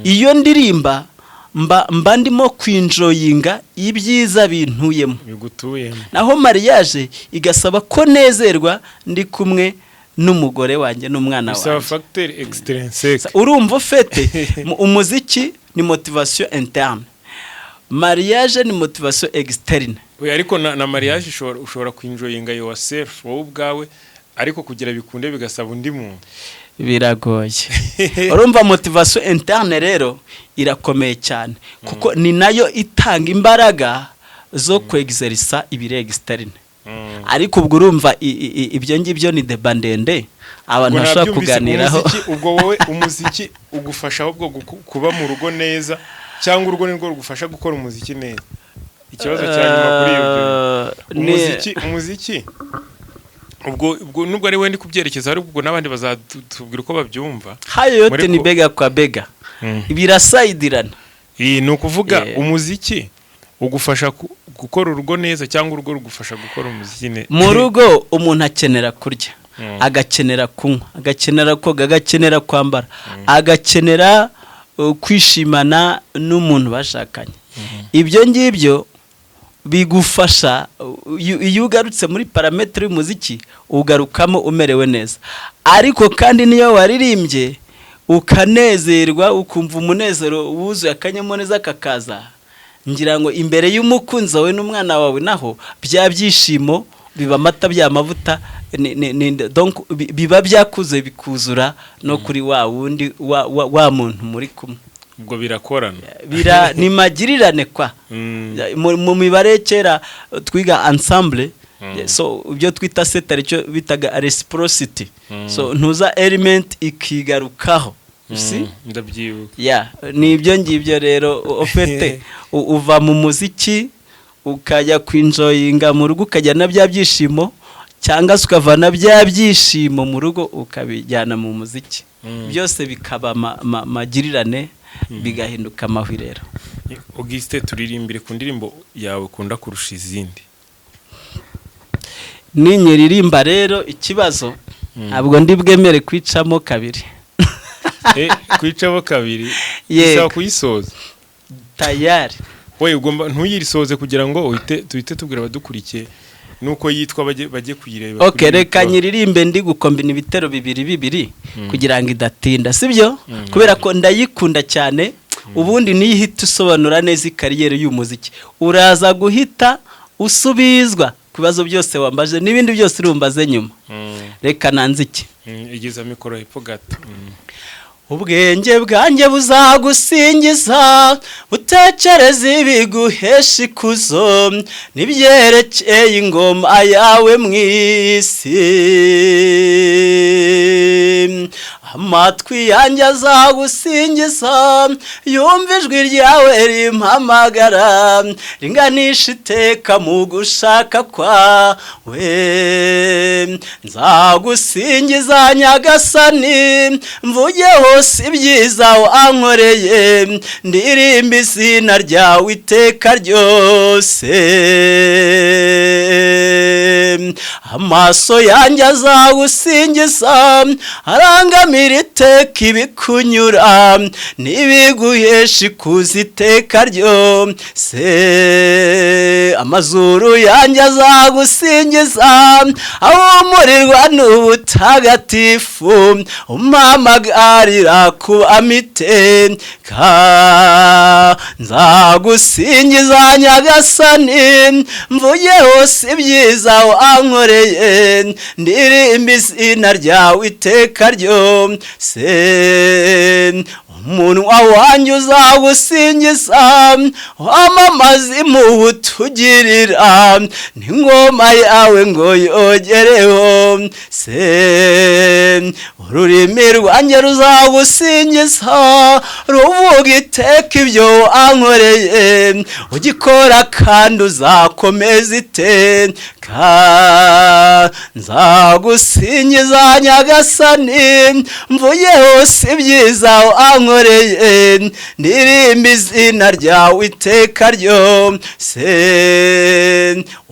Speaker 1: Iyo ndirimba mba ndimo kwinjoyinga ibyiza bintuyemo
Speaker 2: bigutuyemo.
Speaker 1: Naho mariage igasaba ko nezerwa ndi kumwe n'umugore wanjye n'umwana wanjye.
Speaker 2: Bisaba facteur extrinsique.
Speaker 1: Urumva fete umuziki ni motivation interne, mariage ni motivation externe.
Speaker 2: We ariko na mariage ushobora kwinjoyinga yourself wowe ubwawe, ariko kugira bikunde bigasaba undi muntu
Speaker 1: biragoye. Urumva motivation interne rero irakomeye cyane kuko ni nayo itanga imbaraga zo kwegizerisa ibire externe. Ariko ubwo urumva ibyo ngibyo ni deba ndende abantu bashaka kuganiraho.
Speaker 2: Ubwo wowe umuziki ugufasha ahubwo kuba mu rugo neza, cyangwa urugo nirwo rugufasha gukora umuziki neza? Ikibazo cyanyuma kuri ibyo umuziki ubwo nubwo ari we ndi kubyerekeza ariko ubwo n'abandi bazatubwira uko babyumva.
Speaker 1: hayo yote ni bega kwa bega, birasaidirana.
Speaker 2: Ni ukuvuga umuziki ugufasha gukora urugo neza cyangwa urugo rugufasha gukora umuziki neza.
Speaker 1: Mu rugo umuntu akenera kurya, agakenera kunywa, agakenera koga, agakenera kwambara, agakenera kwishimana n'umuntu bashakanye. Ibyo ngibyo bigufasha iyo ugarutse muri parametre y'umuziki ugarukamo umerewe neza. Ariko kandi niyo waririmbye ukanezerwa ukumva umunezero wuzuye akanyamuneza kakaza, ngira ngo imbere y'umukunzi wawe n'umwana wawe naho bya byishimo biba amata by'amavuta, donc biba byakuze bikuzura no kuri wa wundi wa muntu muri kumwe.
Speaker 2: Ubwo birakorana,
Speaker 1: ni magirirane kwa. Mu mibare kera twiga ensemble, so ibyo twita setare cyo bitaga reciprocity. So ntuza element ikigarukaho.
Speaker 2: Ndabyibuka.
Speaker 1: Ni ibyo ngibyo rero ofete uva mu muziki ukajya kwinjoyinga mu rugo, ukajya na bya byishimo, cyangwa se ukavana bya byishimo mu rugo ukabijyana mu muziki. Byose bikaba magirirane, bigahinduka amahwirero.
Speaker 2: Auguste, turirimbire ku ndirimbo yawe ukunda kurusha izindi.
Speaker 1: Ninyiririmba rero ikibazo ntabwo ndi bwemere kwicamo kabiri.
Speaker 2: Kwicamo kabiri bisaba kuyisoza
Speaker 1: tayari.
Speaker 2: Wowe ugomba ntuyirisoze kugira ngo tuhite tubwira abadukurikiye nuko yitwa bajye kuyireba.
Speaker 1: Okay, reka nyiririmbe ndi gukombina ibitero bibiri kugira ngo idatinda, sibyo? Kubera ko ndayikunda cyane. Ubundi niyihita usobanura neza ikariyeri y'umuziki, uraza guhita usubizwa kubazo byose wambaje n'ibindi byose urumbaze nyuma. Reka nanziki
Speaker 2: igeza mikoro hepfo gato.
Speaker 1: Ubwenge bwanjye buzagusingiza, butekereza ibiguhesha ikuzo, nibyerekeye ingoma yawe mw'isi. Amatwi yanjye azagusingiza, yumva ijwi ryawe rimpamagara, ringanisha iteka mu gushaka kwawe. Nzagusingiza Nyagasani, mvuge hose ibyiza wankoreye, ndirimba izina ryawe iteka ryose. Amaso yanjye azagusingiza, arangamira iteka ibikunyura, n'ibiguhesha ikuzo iteka ryose. Amazuru yanjye azagusingiza, ahumurirwa n'ubutagatifu, umpamagarira kubamo iteka. Nzagusingiza Nyagasani, mvuge hose ibyiza wankoreye, ndirimba izina ryawe iteka ryose. Umunwa wanjye uzagusingiza, wamamaza impuhwe utugirira, n'ingoma yawe ngo yogereho se. Ururimi rwanjye ruzagusingiza, ruvuga iteka ibyo wankoreye, ugikora kandi uzakomeza iteka. Nzagusingiza Nyagasani, mvuge hose ibyiza wankoreye, ndirimba izina ryawe iteka ryose.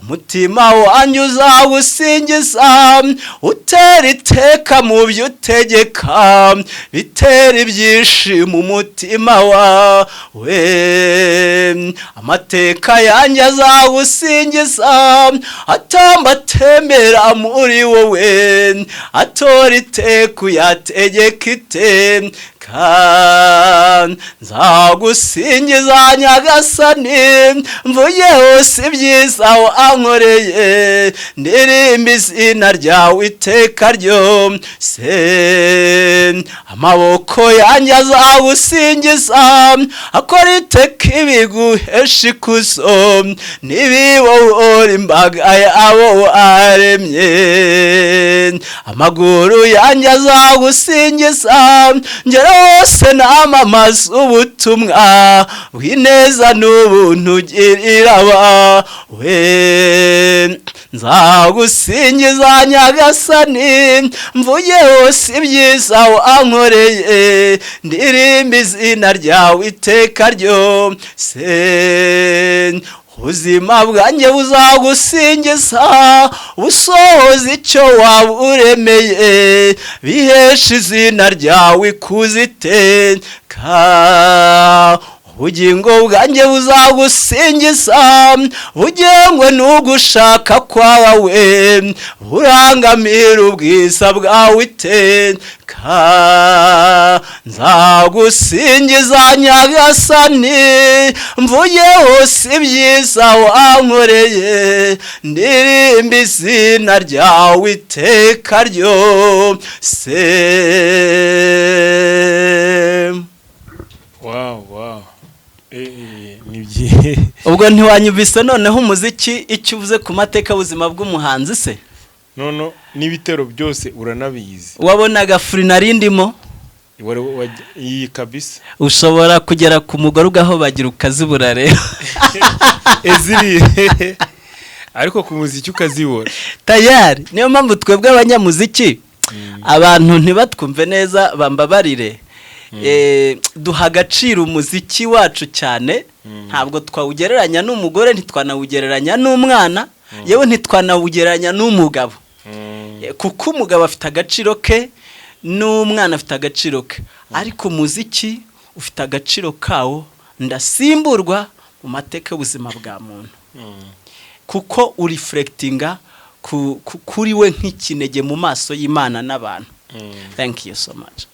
Speaker 1: Umutima wanjye uzagusingiza, utera iteka mu byo utegeka, bitera ibyishimo umutima wawe. Amateka yanjye azagusingiza, atambatembera muri wowe, atora iteka uyategeka iteka. Nzagusingiza Nyagasani, mvuge hose ibyiza wankoreye, ndirimba izina ryawe iteka ryose. Amaboko yanjye azagusingiza, akora iteka ibiguhesha ikuzo, n'ibibohora imbaga yabo waremye. Amaguru yanjye azagusingiza, ngera hose namamaza ubutumwa bw'ineza n'ubuntu ugirira abawe. nzagusingiza nyagasani mvuge hose ibyiza wankoreye ndirimba izina ryawe iteka ryose ubuzima bwanjye buzagusingiza busohoza icyo waba uremeye bihesha izina ryawe ikuzo iteka ubugingo bwanjye buzagusingiza bugengwe n'ugushaka kwawe burangamira ubwiza bwawe iteka nzagusingiza nyagasani mvuge hose ibyiza wankoreye ndirimba izina ryawe iteka ryose.
Speaker 2: wow
Speaker 1: ubwo ntiwanyumvise noneho umuziki icyo uvuze ku mateka y'ubuzima bw'umuhanzi se
Speaker 2: nono n'ibitero byose uranabizi
Speaker 1: wabonaga furi narindimo
Speaker 2: iyi kabisa
Speaker 1: ushobora kugera ku mugore ugaho bagira ukazibura rero
Speaker 2: eziri ariko ku muziki ukazibura
Speaker 1: tayari niyo mpamvu twebwe abanyamuziki abantu ntibatwumve neza bambabarire duha agaciro umuziki wacu cyane ntabwo twawugereranya n'umugore ntitwanawugereranya n'umwana yewe ntitwanawugereranya n'umugabo kuko umugabo afite agaciro ke n'umwana afite agaciro ke ariko umuziki ufite agaciro kawo ndasimburwa mu mateka y'ubuzima bwa muntu kuko urifurekitinga kuri we nk'ikinege mu maso y'Imana n'abantu. Thank you so much.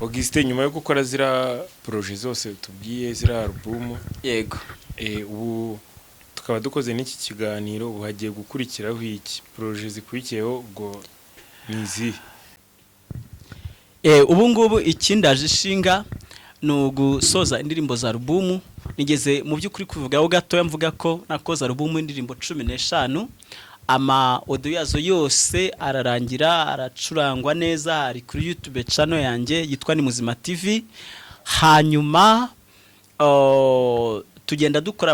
Speaker 2: Augustin, nyuma yo gukora zira projet zose tubwiye zira album
Speaker 1: yego
Speaker 2: ubu tukaba dukoze n'iki kiganiro ubu hagiye gukurikiraho iki projet zikurikiyeho ubwo nizi
Speaker 1: ubu ngubu ikindaje ishinga no gusoza indirimbo za album nigeze mu by'ukuri kuvugaho gato mvuga ko nakoza album indirimbo 15 ama audio yazo yose ararangira aracurangwa neza ari kuri YouTube channel yanjye yitwa Ni Muzima TV. Hanyuma tugenda dukora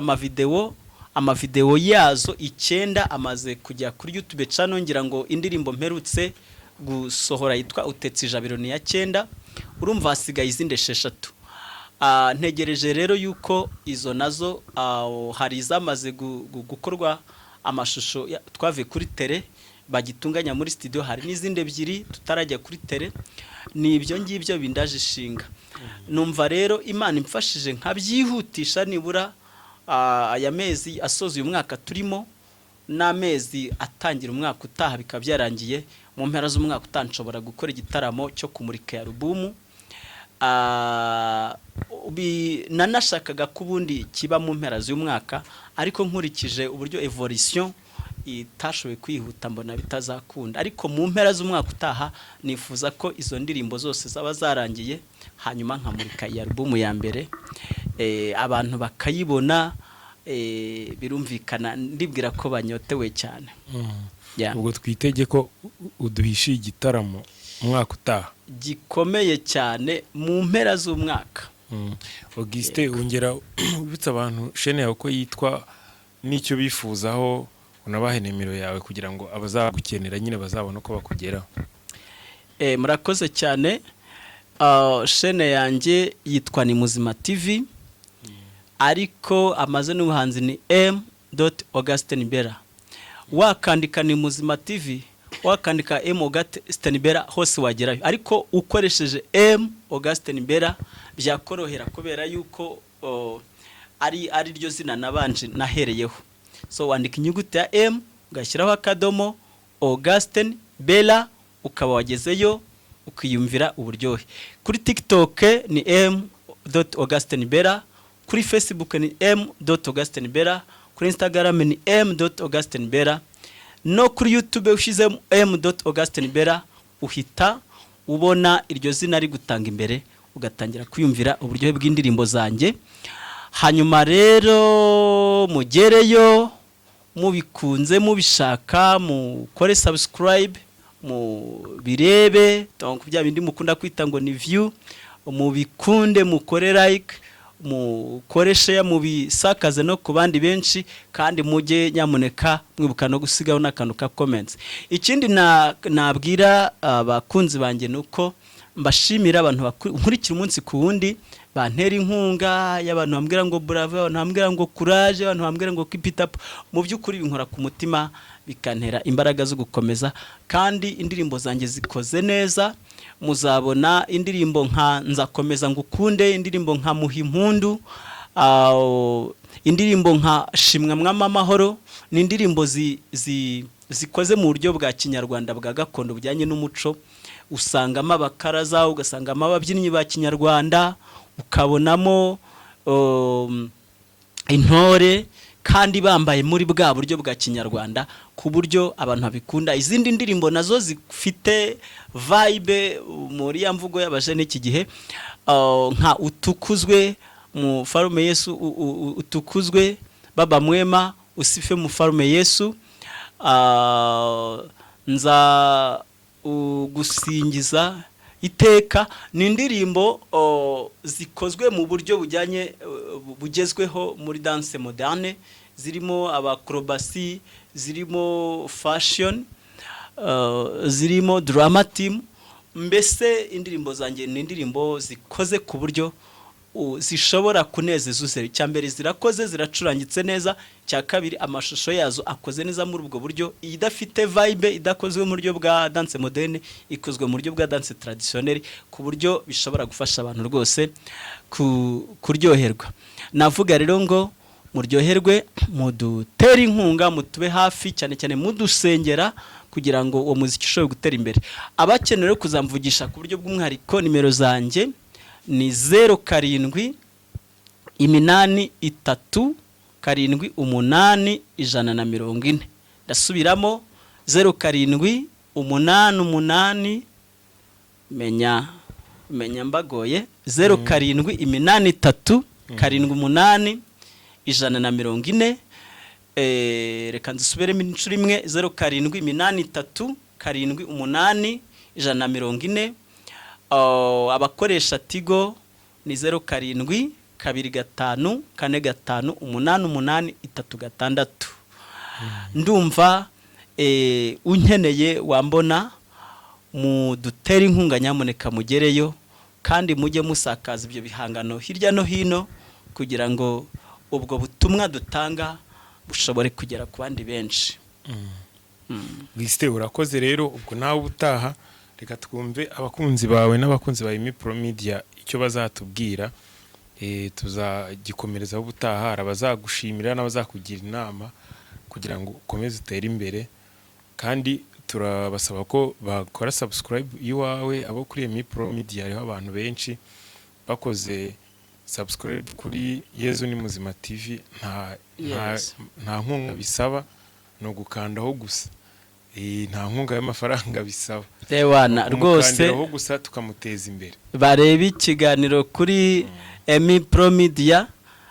Speaker 1: amavideo yazo 9 amaze kujya kuri YouTube channel ngira ngo indirimbo mperutse gusohora yitwa Utetsi Ijabiro ni ya 9 urumva hasigaye izindi 6. Ntegereje rero yuko izo nazo hari izamaze gukorwa amashusho twavuye kuri tele bagitunganya muri studio hari n'izindi 2 tutarajya kuri tele ni ibyo ngibyo bindaje ishinga. Numva rero Imana imfashije nkabyihutisha nibura aya mezi asoza uyu mwaka turimo n'amezi atangira umwaka utaha bikabyarangiye mu mpera z'umwaka utanshobora gukora igitaramo cyo kumurika ya album. Nanashakaga kubundi kiba mu mpera z'umwaka ariko nkurikije uburyo evolution itashoboye kwihuta mbona bitazakunda ariko mu mpera z'umwaka utaha nifuza ko izo ndirimbo zose zaba zarangiye hanyuma nkamurika ya album ya mbere abantu bakayibona birumvikana ndibwira ko banyotewe cyane.
Speaker 2: ubwo twitege ko uduhishiye igitaramo umwaka utaha
Speaker 1: gikomeye cyane mu mpera z'umwaka.
Speaker 2: Augustin ungera ubitsa abantu chaîne yawe ko yitwa n'icyo bifuzaho unabahe nimero yawe kugira ngo abazagukenera nyine bazabona ko bakugeraho.
Speaker 1: Murakoze cyane. Chaîne yanjye yitwa Ni Muzima TV ariko amazina y'ubuhanzi ni M.Augustin Bella. Wakandika Ni Muzima TV wakandika Augustin Bella hose wagerayo ariko ukoresheje Augustin Bella byakorohera kubera yuko ari ryo zina nabanje nahereyeho. So wandika inyuguti ya M ugashyiraho akadomo Augustin Bella ukaba wagezeyo ukiyumvira uburyohe. Kuri TikTok ni M.Augustin Bella, kuri Facebook ni M.Augustin Bella, kuri Instagram ni M.Augustin Bella, no kuri YouTube ushize M.Augustin Bella uhita ubona iryo zina ari gutanga imbere ugatangira kwiyumvira uburyohe bw'indirimbo zanjye. Hanyuma rero mugereyo mubikunze mubishaka mukore subscribe mu birebe donc bya bindi mukunda kwita ngo ni view mubikunde mukore like mukoreshe mubisakaze no ku bandi benshi, kandi mujye nyamuneka mwibuka no gusigaho n'akantu ka comments. Ikindi nabwira abakunzi banjye nuko mbashimira abantu nkurikira umunsi ku wundi, bantera inkunga, y'abantu bambwira ngo bravo, abantu bambwira ngo courage, abantu bambwira ngo keep it up. Mu by'ukuri binkora ku mutima, bikantera imbaraga zo gukomeza, kandi indirimbo zanjye zikoze neza. Muzabona indirimbo nka nzakomeza ngukunde, indirimbo nka muhimpundu, indirimbo nka shimwa mw'amahoro, ni indirimbo zikoze mu buryo bwa kinyarwanda bwa gakondo bujyanye n'umuco. Usangamo abakaraza, ugasangamo ababyinnyi ba kinyarwanda, ukabonamo intore, kandi bambaye muri bwa buryo bwa kinyarwanda ku buryo abantu babikunda. Izindi ndirimbo nazo zifite vibe muri ya mvugo y'abajene iki gihe, nka utukuzwe Mufalme Yesu, utukuzwe Baba mwema, usife Mufalme Yesu, nza gusingiza iteka. Ni indirimbo zikozwe mu buryo bujyanye bugezweho muri danse moderne, zirimo abakrobasi, zirimo fashion, zirimo drama team. Mbese indirimbo zanjye ni indirimbo zikoze ku buryo zishobora kunezeza uzere. Cyambere zirakoze, ziracurangitse neza. Cya kabiri amashusho yazo akoze neza muri ubwo buryo, idafite vibe, idakozwe mu buryo bwa danse moderne, ikozwe mu buryo bwa danse traditionnelle, ku buryo bishobora gufasha abantu rwose kuryoherwa. Navuga rero ngo muryoherwe, mudutera inkunga, mutube hafi, cyane cyane mudusengera kugira ngo uwo muziki ushobore gutera imbere. Abakeneye kuzamvugisha ku buryo bw'umwihariko, nimero zanjye ni 07 8 3 7 8 140. Ndasubiramo 07 8 menya mbagoye 07 8 3 7 8 140. Reka nzisubiremo inshuro imwe, 07 8 3 7 8 140. Abakoresha Tigo ni 07 25 45 88 36. Ndumva unkeneye wambona, mudutera inkunga nyamuneka mugereyo, kandi mujye musakaza ibyo bihangano hirya no hino kugira ngo ubwo butumwa dutanga bushobore kugera ku bandi benshi.
Speaker 2: Gisite urakoze rero. Ubwo nawe utaha reka twumve abakunzi bawe n'abakunzi ba Pro Media icyo bazatubwira. Tuzagikomerezaho ubutaha, abazagushimira n'abazakugira inama kugira ngo ukomeze utere imbere, kandi turabasaba ko bakora subscribe iwawe. Abo kuri Pro Media hariho abantu benshi bakoze subscribe kuri Yezu ni Muzima TV, nta nkunga bisaba, no gukandaho gusa. Nta nkunga y'amafaranga bisaba.
Speaker 1: Rewana rwose
Speaker 2: aho gusa tukamuteza imbere.
Speaker 1: Barebe ikiganiro kuri Pro Media,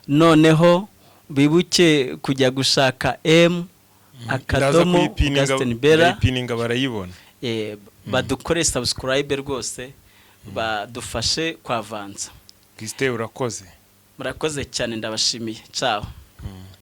Speaker 1: noneho bibuke kujya gushaka akadomo Augustin Bella,
Speaker 2: pininga barayibona.
Speaker 1: Badukore subscribe rwose, badufashe kwavanza.
Speaker 2: Gisite urakoze.
Speaker 1: Murakoze cyane, ndabashimiye. Ciao.